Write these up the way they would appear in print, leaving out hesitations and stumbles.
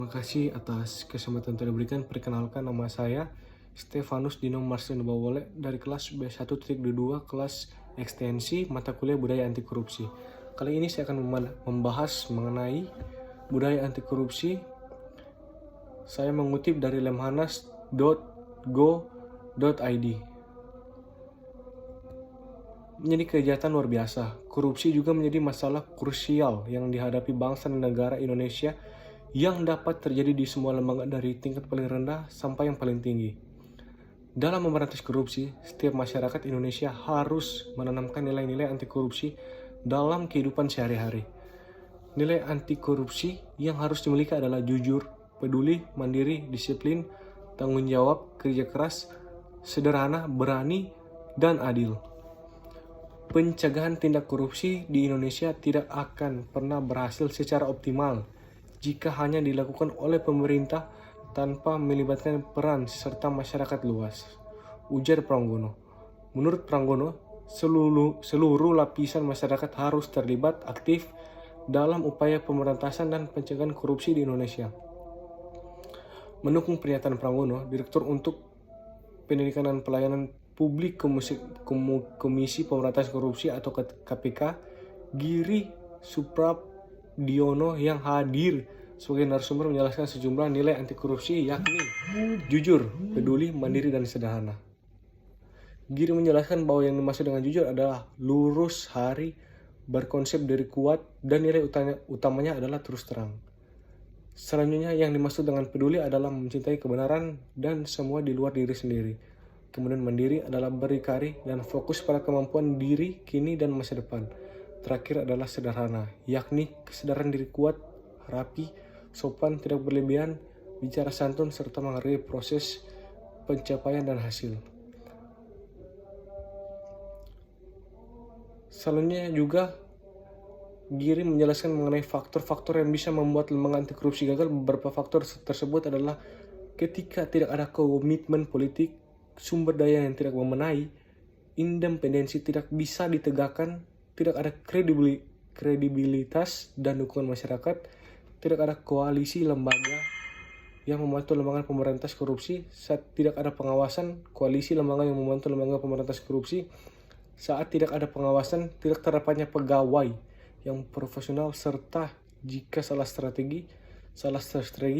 Terima kasih atas kesempatan yang diberikan. Perkenalkan, nama saya Stefanus Dino Marcelino Bawole dari kelas B1.2 kelas ekstensi mata kuliah budaya anti korupsi. Kali ini saya akan membahas mengenai budaya anti korupsi. Saya mengutip dari lemhanas.go.id. Menjadi kejahatan luar biasa, korupsi juga menjadi masalah krusial yang dihadapi bangsa dan negara Indonesia yang dapat terjadi di semua lembaga dari tingkat paling rendah sampai yang paling tinggi. Dalam memberantas korupsi, setiap masyarakat Indonesia harus menanamkan nilai-nilai anti korupsi dalam kehidupan sehari-hari. Nilai anti korupsi yang harus dimiliki adalah jujur, peduli, mandiri, disiplin, tanggung jawab, kerja keras, sederhana, berani, dan adil. Pencegahan tindak korupsi di Indonesia tidak akan pernah berhasil secara optimal jika hanya dilakukan oleh pemerintah tanpa melibatkan peran serta masyarakat luas, ujar Pranggono. Menurut Pranggono, seluruh lapisan masyarakat harus terlibat aktif dalam upaya pemberantasan dan pencegahan korupsi di Indonesia. Mendukung pernyataan Pranggono, Direktur untuk Pendidikan dan Pelayanan Publik Komisi Pemberantasan Korupsi atau KPK, Giri Suprabdiono yang hadir sebagai narasumber menjelaskan sejumlah nilai anti korupsi yakni jujur, peduli, mandiri, dan sederhana. Giri menjelaskan bahwa yang dimaksud dengan jujur adalah lurus hari, berkonsep diri kuat, dan nilai utamanya adalah terus terang. Selanjutnya yang dimaksud dengan peduli adalah mencintai kebenaran dan semua di luar diri sendiri. Kemudian mandiri adalah berdikari dan fokus pada kemampuan diri kini dan masa depan. Terakhir adalah sederhana, yakni kesadaran diri kuat, rapi, sopan, tidak berlebihan, bicara santun, serta menghargai proses pencapaian dan hasil. Selanjutnya juga Giri menjelaskan mengenai faktor-faktor yang bisa membuat lembaga anti korupsi gagal. Beberapa faktor tersebut adalah ketika tidak ada komitmen politik, sumber daya yang tidak memenai, independensi tidak bisa ditegakkan, tidak ada kredibilitas dan dukungan masyarakat, tidak ada koalisi lembaga yang membantu lembaga pemberantas korupsi, saat tidak ada pengawasan, koalisi lembaga yang membantu lembaga pemberantas korupsi, saat tidak ada pengawasan, tidak terdapatnya pegawai yang profesional, serta jika salah strategi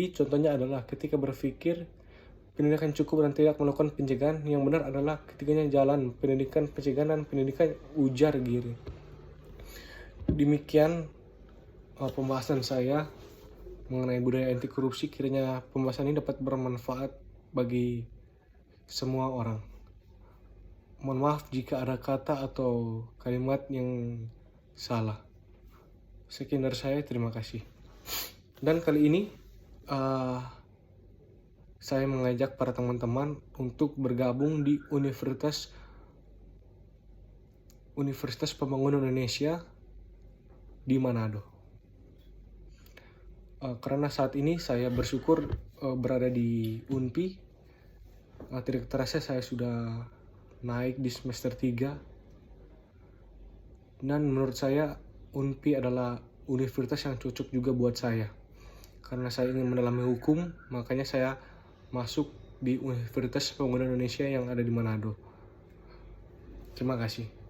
contohnya adalah ketika berpikir pendidikan cukup dan tidak melakukan pencegahan yang benar adalah ketiganya jalan pendidikan pencegahan dan pendidikan, ujar Giri. Demikian pembahasan saya mengenai budaya anti korupsi. Kiranya pembahasan ini dapat bermanfaat bagi semua orang. Mohon maaf jika ada kata atau kalimat yang salah. Sekian dari saya, terima kasih. Dan kali ini saya mengajak para teman-teman untuk bergabung di Universitas Pembangunan Indonesia di Manado. Karena saat ini saya bersyukur berada di UNPI. Tidak terasa saya sudah naik di semester 3. Dan menurut saya UNPI adalah universitas yang cocok juga buat saya. Karena saya ingin mendalami hukum, makanya saya masuk di Universitas Pembangunan Indonesia yang ada di Manado. Terima kasih.